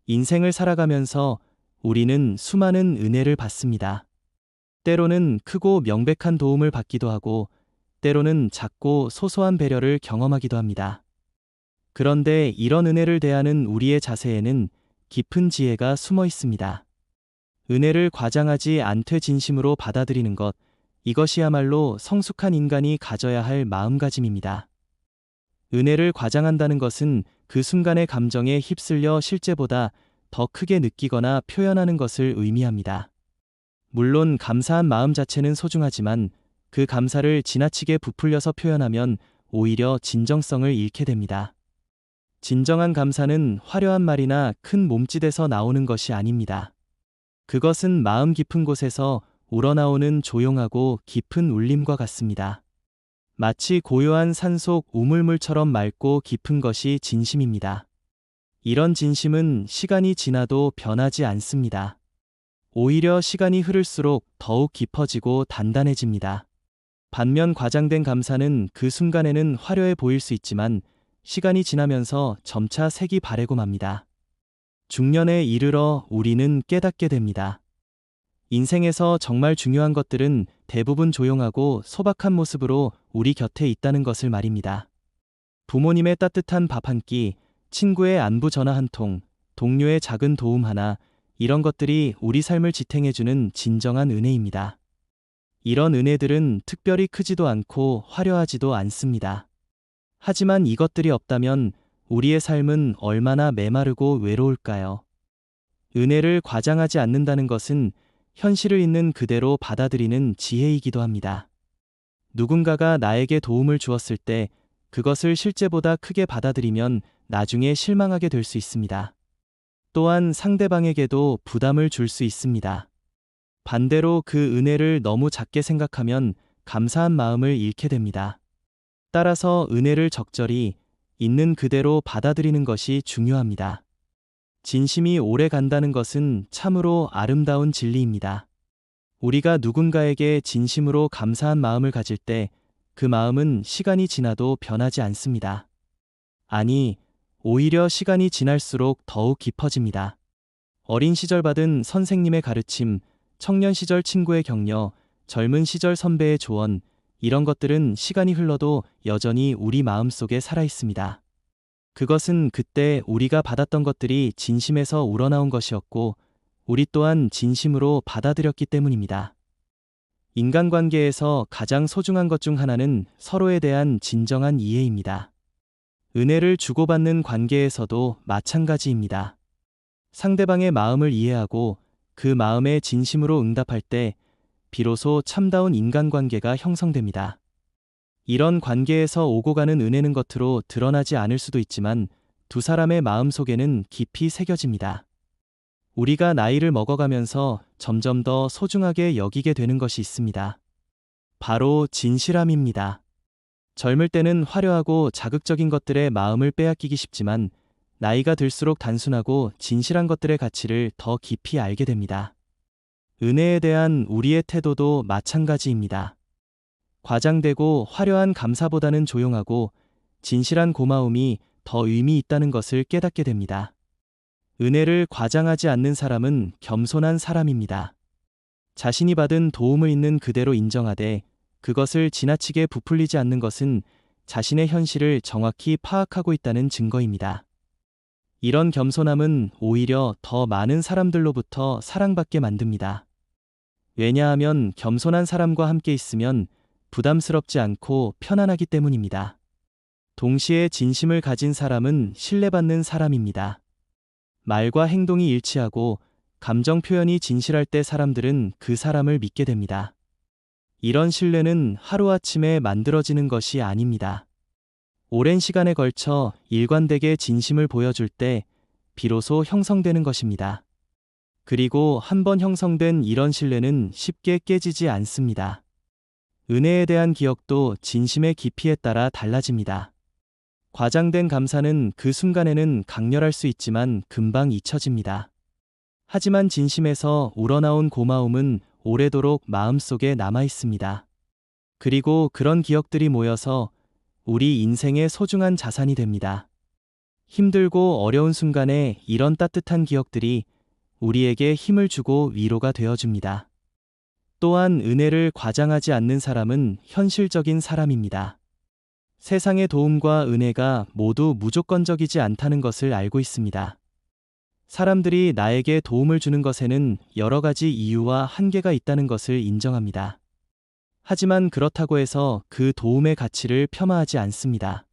인생을 살아가면서 우리는 수많은 은혜를 받습니다. 때로는 크고 명백한 도움을 받기도 하고, 때로는 작고 소소한 배려를 경험하기도 합니다. 그런데 이런 은혜를 대하는 우리의 자세에는 깊은 지혜가 숨어 있습니다. 은혜를 과장하지 않되 진심으로 받아들이는 것, 이것이야말로 성숙한 인간이 가져야 할 마음가짐입니다. 은혜를 과장한다는 것은 그 순간의 감정에 휩쓸려 실제보다 더 크게 느끼거나 표현하는 것을 의미합니다. 물론 감사한 마음 자체는 소중하지만 그 감사를 지나치게 부풀려서 표현하면 오히려 진정성을 잃게 됩니다. 진정한 감사는 화려한 말이나 큰 몸짓에서 나오는 것이 아닙니다. 그것은 마음 깊은 곳에서 우러나오는 조용하고 깊은 울림과 같습니다. 마치 고요한 산속 우물물처럼 맑고 깊은 것이 진심입니다. 이런 진심은 시간이 지나도 변하지 않습니다. 오히려 시간이 흐를수록 더욱 깊어지고 단단해집니다. 반면 과장된 감사는 그 순간에는 화려해 보일 수 있지만 시간이 지나면서 점차 색이 바래고 맙니다. 중년에 이르러 우리는 깨닫게 됩니다. 인생에서 정말 중요한 것들은 대부분 조용하고 소박한 모습으로 우리 곁에 있다는 것을 말입니다. 부모님의 따뜻한 밥 한 끼, 친구의 안부 전화 한 통, 동료의 작은 도움 하나, 이런 것들이 우리 삶을 지탱해주는 진정한 은혜입니다. 이런 은혜들은 특별히 크지도 않고 화려하지도 않습니다. 하지만 이것들이 없다면 우리의 삶은 얼마나 메마르고 외로울까요? 은혜를 과장하지 않는다는 것은 현실을 있는 그대로 받아들이는 지혜이기도 합니다. 누군가가 나에게 도움을 주었을 때 그것을 실제보다 크게 받아들이면 나중에 실망하게 될 수 있습니다. 또한 상대방에게도 부담을 줄 수 있습니다. 반대로 그 은혜를 너무 작게 생각하면 감사한 마음을 잃게 됩니다. 따라서 은혜를 적절히 있는 그대로 받아들이는 것이 중요합니다. 진심이 오래 간다는 것은 참으로 아름다운 진리입니다. 우리가 누군가에게 진심으로 감사한 마음을 가질 때 그 마음은 시간이 지나도 변하지 않습니다. 아니, 오히려 시간이 지날수록 더욱 깊어집니다. 어린 시절 받은 선생님의 가르침, 청년 시절 친구의 격려, 젊은 시절 선배의 조언, 이런 것들은 시간이 흘러도 여전히 우리 마음속에 살아 있습니다. 그것은 그때 우리가 받았던 것들이 진심에서 우러나온 것이었고, 우리 또한 진심으로 받아들였기 때문입니다. 인간관계에서 가장 소중한 것 중 하나는 서로에 대한 진정한 이해입니다. 은혜를 주고받는 관계에서도 마찬가지입니다. 상대방의 마음을 이해하고 그 마음에 진심으로 응답할 때 비로소 참다운 인간관계가 형성됩니다. 이런 관계에서 오고 가는 은혜는 겉으로 드러나지 않을 수도 있지만 두 사람의 마음 속에는 깊이 새겨집니다. 우리가 나이를 먹어가면서 점점 더 소중하게 여기게 되는 것이 있습니다. 바로 진실함입니다. 젊을 때는 화려하고 자극적인 것들에 마음을 빼앗기기 쉽지만 나이가 들수록 단순하고 진실한 것들의 가치를 더 깊이 알게 됩니다. 은혜에 대한 우리의 태도도 마찬가지입니다. 과장되고 화려한 감사보다는 조용하고 진실한 고마움이 더 의미 있다는 것을 깨닫게 됩니다. 은혜를 과장하지 않는 사람은 겸손한 사람입니다. 자신이 받은 도움을 있는 그대로 인정하되 그것을 지나치게 부풀리지 않는 것은 자신의 현실을 정확히 파악하고 있다는 증거입니다. 이런 겸손함은 오히려 더 많은 사람들로부터 사랑받게 만듭니다. 왜냐하면 겸손한 사람과 함께 있으면 부담스럽지 않고 편안하기 때문입니다. 동시에 진심을 가진 사람은 신뢰받는 사람입니다. 말과 행동이 일치하고 감정 표현이 진실할 때 사람들은 그 사람을 믿게 됩니다. 이런 신뢰는 하루아침에 만들어지는 것이 아닙니다. 오랜 시간에 걸쳐 일관되게 진심을 보여줄 때 비로소 형성되는 것입니다. 그리고 한번 형성된 이런 신뢰는 쉽게 깨지지 않습니다. 은혜에 대한 기억도 진심의 깊이에 따라 달라집니다. 과장된 감사는 그 순간에는 강렬할 수 있지만 금방 잊혀집니다. 하지만 진심에서 우러나온 고마움은 오래도록 마음속에 남아 있습니다. 그리고 그런 기억들이 모여서 우리 인생의 소중한 자산이 됩니다. 힘들고 어려운 순간에 이런 따뜻한 기억들이 우리에게 힘을 주고 위로가 되어줍니다. 또한 은혜를 과장하지 않는 사람은 현실적인 사람입니다. 세상의 도움과 은혜가 모두 무조건적이지 않다는 것을 알고 있습니다. 사람들이 나에게 도움을 주는 것에는 여러 가지 이유와 한계가 있다는 것을 인정합니다. 하지만 그렇다고 해서 그 도움의 가치를 폄하하지 않습니다.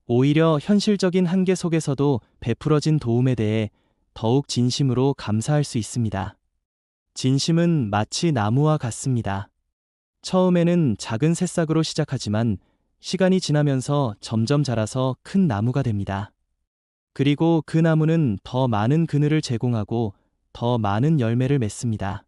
오히려 현실적인 한계 속에서도 베풀어진 도움에 대해 더욱 진심으로 감사할 수 있습니다. 진심은 마치 나무와 같습니다. 처음에는 작은 새싹으로 시작하지만 시간이 지나면서 점점 자라서 큰 나무가 됩니다. 그리고 그 나무는 더 많은 그늘을 제공하고 더 많은 열매를 맺습니다.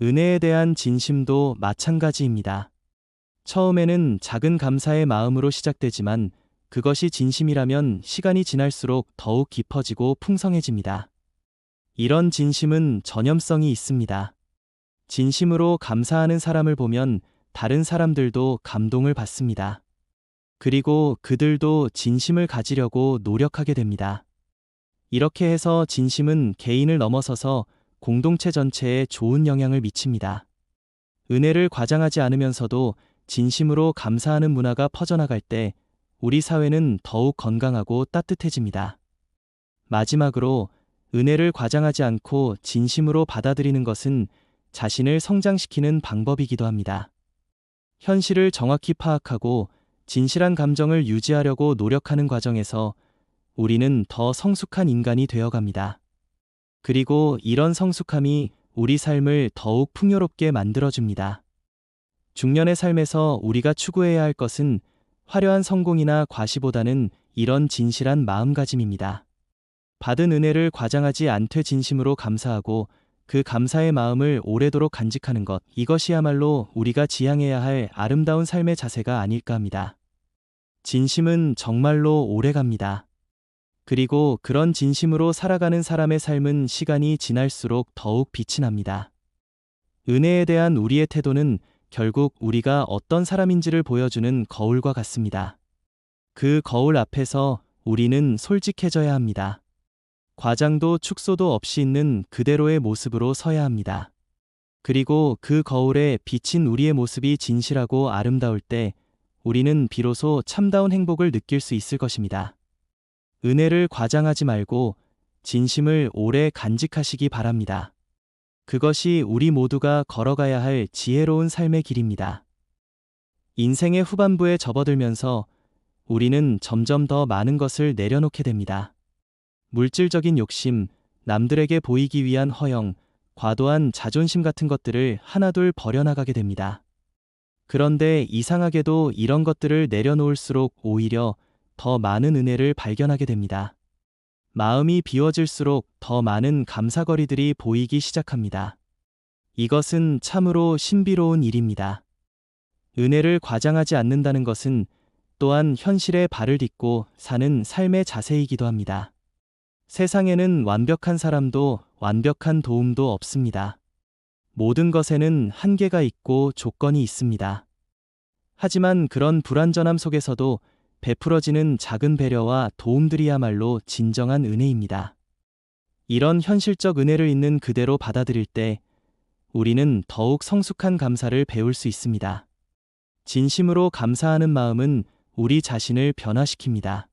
은혜에 대한 진심도 마찬가지입니다. 처음에는 작은 감사의 마음으로 시작되지만 그것이 진심이라면 시간이 지날수록 더욱 깊어지고 풍성해집니다. 이런 진심은 전염성이 있습니다. 진심으로 감사하는 사람을 보면 다른 사람들도 감동을 받습니다. 그리고 그들도 진심을 가지려고 노력하게 됩니다. 이렇게 해서 진심은 개인을 넘어서서 공동체 전체에 좋은 영향을 미칩니다. 은혜를 과장하지 않으면서도 진심으로 감사하는 문화가 퍼져나갈 때 우리 사회는 더욱 건강하고 따뜻해집니다. 마지막으로 은혜를 과장하지 않고 진심으로 받아들이는 것은 자신을 성장시키는 방법이기도 합니다. 현실을 정확히 파악하고 진실한 감정을 유지하려고 노력하는 과정에서 우리는 더 성숙한 인간이 되어갑니다. 그리고 이런 성숙함이 우리 삶을 더욱 풍요롭게 만들어줍니다. 중년의 삶에서 우리가 추구해야 할 것은 화려한 성공이나 과시보다는 이런 진실한 마음가짐입니다. 받은 은혜를 과장하지 않되 진심으로 감사하고 그 감사의 마음을 오래도록 간직하는 것, 이것이야말로 우리가 지향해야 할 아름다운 삶의 자세가 아닐까 합니다. 진심은 정말로 오래갑니다. 그리고 그런 진심으로 살아가는 사람의 삶은 시간이 지날수록 더욱 빛이 납니다. 은혜에 대한 우리의 태도는 결국 우리가 어떤 사람인지를 보여주는 거울과 같습니다. 그 거울 앞에서 우리는 솔직해져야 합니다. 과장도 축소도 없이 있는 그대로의 모습으로 서야 합니다. 그리고 그 거울에 비친 우리의 모습이 진실하고 아름다울 때 우리는 비로소 참다운 행복을 느낄 수 있을 것입니다. 은혜를 과장하지 말고 진심을 오래 간직하시기 바랍니다. 그것이 우리 모두가 걸어가야 할 지혜로운 삶의 길입니다. 인생의 후반부에 접어들면서 우리는 점점 더 많은 것을 내려놓게 됩니다. 물질적인 욕심, 남들에게 보이기 위한 허영, 과도한 자존심 같은 것들을 하나둘 버려나가게 됩니다. 그런데 이상하게도 이런 것들을 내려놓을수록 오히려 더 많은 은혜를 발견하게 됩니다. 마음이 비워질수록 더 많은 감사거리들이 보이기 시작합니다. 이것은 참으로 신비로운 일입니다. 은혜를 과장하지 않는다는 것은 또한 현실에 발을 딛고 사는 삶의 자세이기도 합니다. 세상에는 완벽한 사람도 완벽한 도움도 없습니다. 모든 것에는 한계가 있고 조건이 있습니다. 하지만 그런 불완전함 속에서도 베풀어지는 작은 배려와 도움들이야말로 진정한 은혜입니다. 이런 현실적 은혜를 있는 그대로 받아들일 때 우리는 더욱 성숙한 감사를 배울 수 있습니다. 진심으로 감사하는 마음은 우리 자신을 변화시킵니다.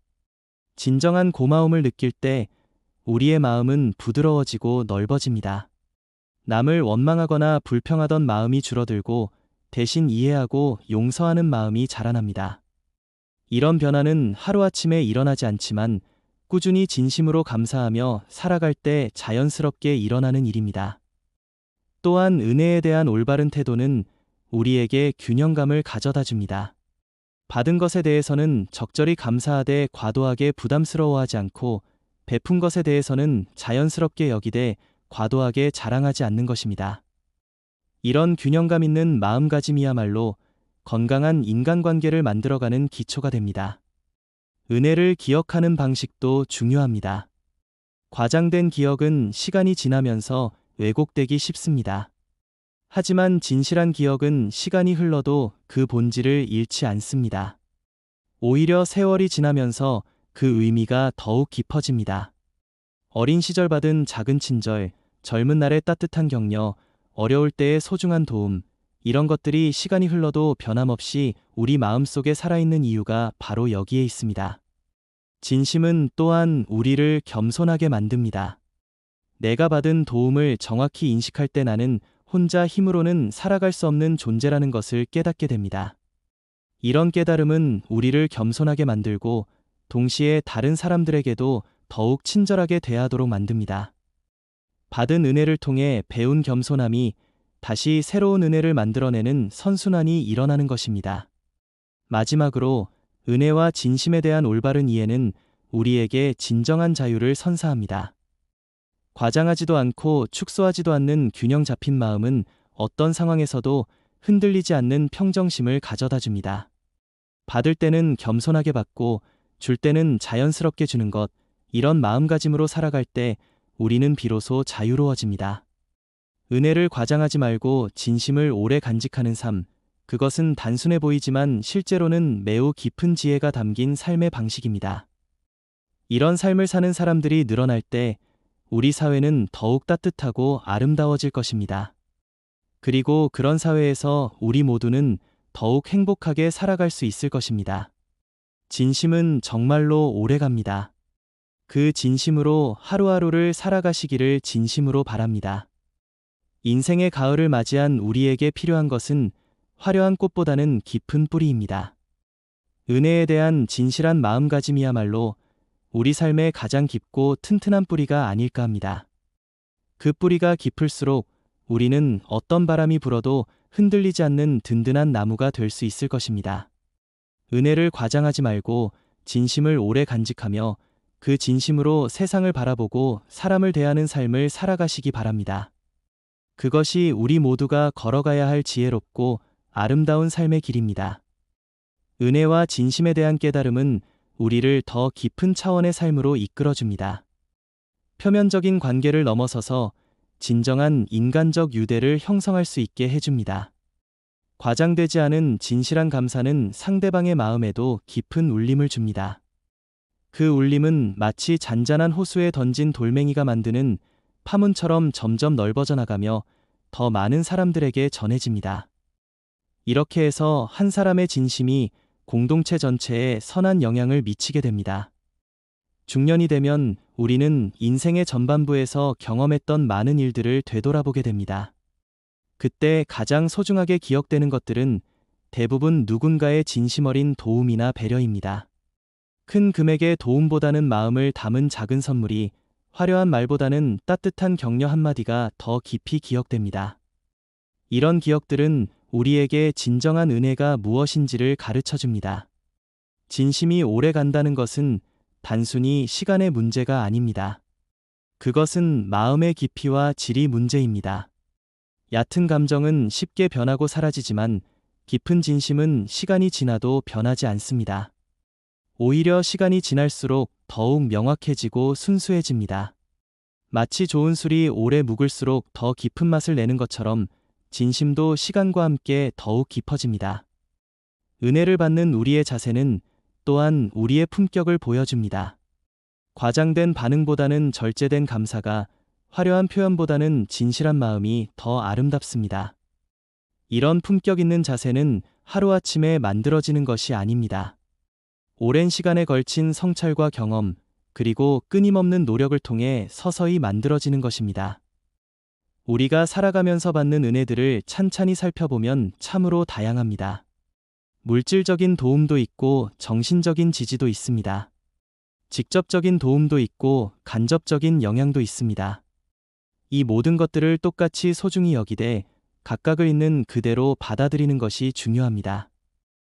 진정한 고마움을 느낄 때 우리의 마음은 부드러워지고 넓어집니다. 남을 원망하거나 불평하던 마음이 줄어들고 대신 이해하고 용서하는 마음이 자라납니다. 이런 변화는 하루아침에 일어나지 않지만 꾸준히 진심으로 감사하며 살아갈 때 자연스럽게 일어나는 일입니다. 또한 은혜에 대한 올바른 태도는 우리에게 균형감을 가져다 줍니다. 받은 것에 대해서는 적절히 감사하되 과도하게 부담스러워하지 않고 베푼 것에 대해서는 자연스럽게 여기되 과도하게 자랑하지 않는 것입니다. 이런 균형감 있는 마음가짐이야말로 건강한 인간관계를 만들어가는 기초가 됩니다. 은혜를 기억하는 방식도 중요합니다. 과장된 기억은 시간이 지나면서 왜곡되기 쉽습니다. 하지만 진실한 기억은 시간이 흘러도 그 본질을 잃지 않습니다. 오히려 세월이 지나면서 그 의미가 더욱 깊어집니다. 어린 시절 받은 작은 친절, 젊은 날의 따뜻한 격려, 어려울 때의 소중한 도움, 이런 것들이 시간이 흘러도 변함없이 우리 마음속에 살아있는 이유가 바로 여기에 있습니다. 진심은 또한 우리를 겸손하게 만듭니다. 내가 받은 도움을 정확히 인식할 때 나는 혼자 힘으로는 살아갈 수 없는 존재라는 것을 깨닫게 됩니다. 이런 깨달음은 우리를 겸손하게 만들고 동시에 다른 사람들에게도 더욱 친절하게 대하도록 만듭니다. 받은 은혜를 통해 배운 겸손함이 다시 새로운 은혜를 만들어내는 선순환이 일어나는 것입니다. 마지막으로 은혜와 진심에 대한 올바른 이해는 우리에게 진정한 자유를 선사합니다. 과장하지도 않고 축소하지도 않는 균형 잡힌 마음은 어떤 상황에서도 흔들리지 않는 평정심을 가져다 줍니다. 받을 때는 겸손하게 받고 줄 때는 자연스럽게 주는 것, 이런 마음가짐으로 살아갈 때 우리는 비로소 자유로워집니다. 은혜를 과장하지 말고 진심을 오래 간직하는 삶, 그것은 단순해 보이지만 실제로는 매우 깊은 지혜가 담긴 삶의 방식입니다. 이런 삶을 사는 사람들이 늘어날 때 우리 사회는 더욱 따뜻하고 아름다워질 것입니다. 그리고 그런 사회에서 우리 모두는 더욱 행복하게 살아갈 수 있을 것입니다. 진심은 정말로 오래갑니다. 그 진심으로 하루하루를 살아가시기를 진심으로 바랍니다. 인생의 가을을 맞이한 우리에게 필요한 것은 화려한 꽃보다는 깊은 뿌리입니다. 은혜에 대한 진실한 마음가짐이야말로 우리 삶의 가장 깊고 튼튼한 뿌리가 아닐까 합니다. 그 뿌리가 깊을수록 우리는 어떤 바람이 불어도 흔들리지 않는 든든한 나무가 될 수 있을 것입니다. 은혜를 과장하지 말고 진심을 오래 간직하며 그 진심으로 세상을 바라보고 사람을 대하는 삶을 살아가시기 바랍니다. 그것이 우리 모두가 걸어가야 할 지혜롭고 아름다운 삶의 길입니다. 은혜와 진심에 대한 깨달음은 우리를 더 깊은 차원의 삶으로 이끌어줍니다. 표면적인 관계를 넘어서서 진정한 인간적 유대를 형성할 수 있게 해줍니다. 과장되지 않은 진실한 감사는 상대방의 마음에도 깊은 울림을 줍니다. 그 울림은 마치 잔잔한 호수에 던진 돌멩이가 만드는 파문처럼 점점 넓어져 나가며 더 많은 사람들에게 전해집니다. 이렇게 해서 한 사람의 진심이 공동체 전체에 선한 영향을 미치게 됩니다. 중년이 되면 우리는 인생의 전반부에서 경험했던 많은 일들을 되돌아보게 됩니다. 그때 가장 소중하게 기억되는 것들은 대부분 누군가의 진심 어린 도움이나 배려입니다. 큰 금액의 도움보다는 마음을 담은 작은 선물이, 화려한 말보다는 따뜻한 격려 한마디가 더 깊이 기억됩니다. 이런 기억들은 우리에게 진정한 은혜가 무엇인지를 가르쳐 줍니다. 진심이 오래 간다는 것은 단순히 시간의 문제가 아닙니다. 그것은 마음의 깊이와 질이 문제입니다. 얕은 감정은 쉽게 변하고 사라지지만 깊은 진심은 시간이 지나도 변하지 않습니다. 오히려 시간이 지날수록 더욱 명확해지고 순수해집니다. 마치 좋은 술이 오래 묵을수록 더 깊은 맛을 내는 것처럼 진심도 시간과 함께 더욱 깊어집니다. 은혜를 받는 우리의 자세는 또한 우리의 품격을 보여줍니다. 과장된 반응보다는 절제된 감사가, 화려한 표현보다는 진실한 마음이 더 아름답습니다. 이런 품격 있는 자세는 하루아침에 만들어지는 것이 아닙니다. 오랜 시간에 걸친 성찰과 경험, 그리고 끊임없는 노력을 통해 서서히 만들어지는 것입니다. 우리가 살아가면서 받는 은혜들을 찬찬히 살펴보면 참으로 다양합니다. 물질적인 도움도 있고 정신적인 지지도 있습니다. 직접적인 도움도 있고 간접적인 영향도 있습니다. 이 모든 것들을 똑같이 소중히 여기되 각각을 있는 그대로 받아들이는 것이 중요합니다.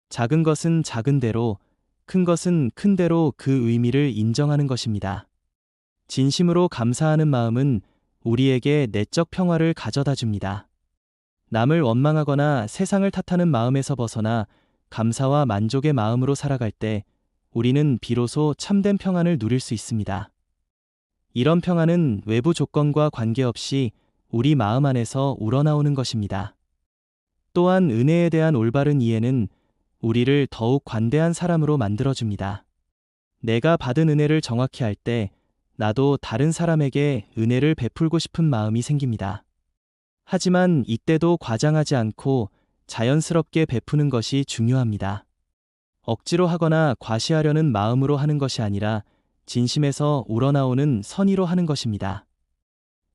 작은 것은 작은 대로, 큰 것은 큰 대로 그 의미를 인정하는 것입니다. 진심으로 감사하는 마음은 우리에게 내적 평화를 가져다 줍니다. 남을 원망하거나 세상을 탓하는 마음에서 벗어나 감사와 만족의 마음으로 살아갈 때 우리는 비로소 참된 평안을 누릴 수 있습니다. 이런 평안은 외부 조건과 관계없이 우리 마음 안에서 우러나오는 것입니다. 또한 은혜에 대한 올바른 이해는 우리를 더욱 관대한 사람으로 만들어줍니다. 내가 받은 은혜를 정확히 알 때 나도 다른 사람에게 은혜를 베풀고 싶은 마음이 생깁니다. 하지만 이때도 과장하지 않고 자연스럽게 베푸는 것이 중요합니다. 억지로 하거나 과시하려는 마음으로 하는 것이 아니라 진심에서 우러나오는 선의로 하는 것입니다.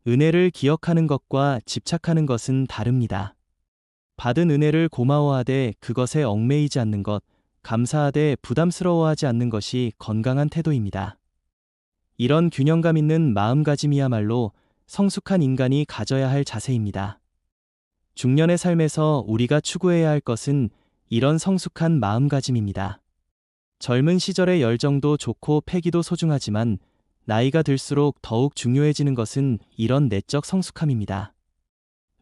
은혜를 기억하는 것과 집착하는 것은 다릅니다. 받은 은혜를 고마워하되 그것에 얽매이지 않는 것, 감사하되 부담스러워하지 않는 것이 건강한 태도입니다. 이런 균형감 있는 마음가짐이야말로 성숙한 인간이 가져야 할 자세입니다. 중년의 삶에서 우리가 추구해야 할 것은 이런 성숙한 마음가짐입니다. 젊은 시절의 열정도 좋고 패기도 소중하지만 나이가 들수록 더욱 중요해지는 것은 이런 내적 성숙함입니다.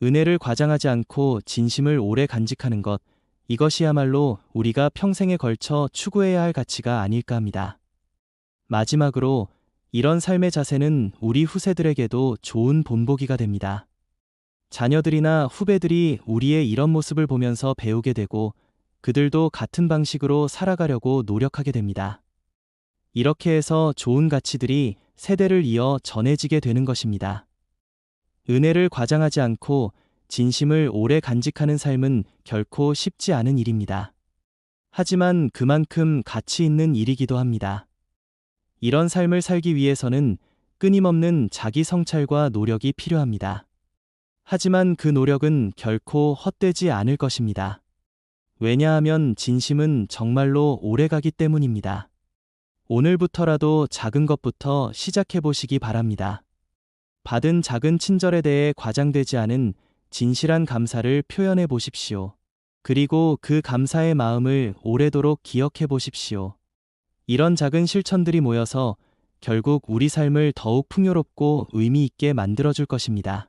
은혜를 과장하지 않고 진심을 오래 간직하는 것, 이것이야말로 우리가 평생에 걸쳐 추구해야 할 가치가 아닐까 합니다. 마지막으로 이런 삶의 자세는 우리 후세들에게도 좋은 본보기가 됩니다. 자녀들이나 후배들이 우리의 이런 모습을 보면서 배우게 되고 그들도 같은 방식으로 살아가려고 노력하게 됩니다. 이렇게 해서 좋은 가치들이 세대를 이어 전해지게 되는 것입니다. 은혜를 과장하지 않고 진심을 오래 간직하는 삶은 결코 쉽지 않은 일입니다. 하지만 그만큼 가치 있는 일이기도 합니다. 이런 삶을 살기 위해서는 끊임없는 자기 성찰과 노력이 필요합니다. 하지만 그 노력은 결코 헛되지 않을 것입니다. 왜냐하면 진심은 정말로 오래가기 때문입니다. 오늘부터라도 작은 것부터 시작해 보시기 바랍니다. 받은 작은 친절에 대해 과장되지 않은 진실한 감사를 표현해 보십시오. 그리고 그 감사의 마음을 오래도록 기억해 보십시오. 이런 작은 실천들이 모여서 결국 우리 삶을 더욱 풍요롭고 의미 있게 만들어줄 것입니다.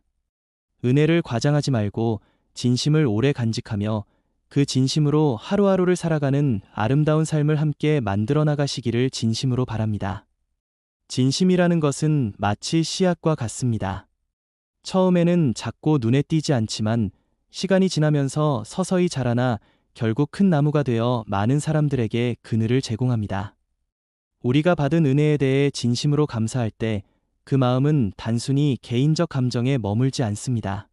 은혜를 과장하지 말고 진심을 오래 간직하며 그 진심으로 하루하루를 살아가는 아름다운 삶을 함께 만들어 나가시기를 진심으로 바랍니다. 진심이라는 것은 마치 씨앗과 같습니다. 처음에는 작고 눈에 띄지 않지만 시간이 지나면서 서서히 자라나 결국 큰 나무가 되어 많은 사람들에게 그늘을 제공합니다. 우리가 받은 은혜에 대해 진심으로 감사할 때 그 마음은 단순히 개인적 감정에 머물지 않습니다.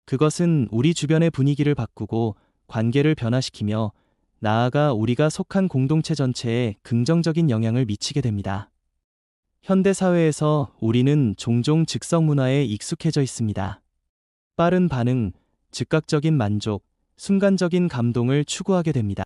그것은 우리 주변의 분위기를 바꾸고 관계를 변화시키며 나아가 우리가 속한 공동체 전체에 긍정적인 영향을 미치게 됩니다. 현대 사회에서 우리는 종종 즉석 문화에 익숙해져 있습니다. 빠른 반응, 즉각적인 만족, 순간적인 감동을 추구하게 됩니다.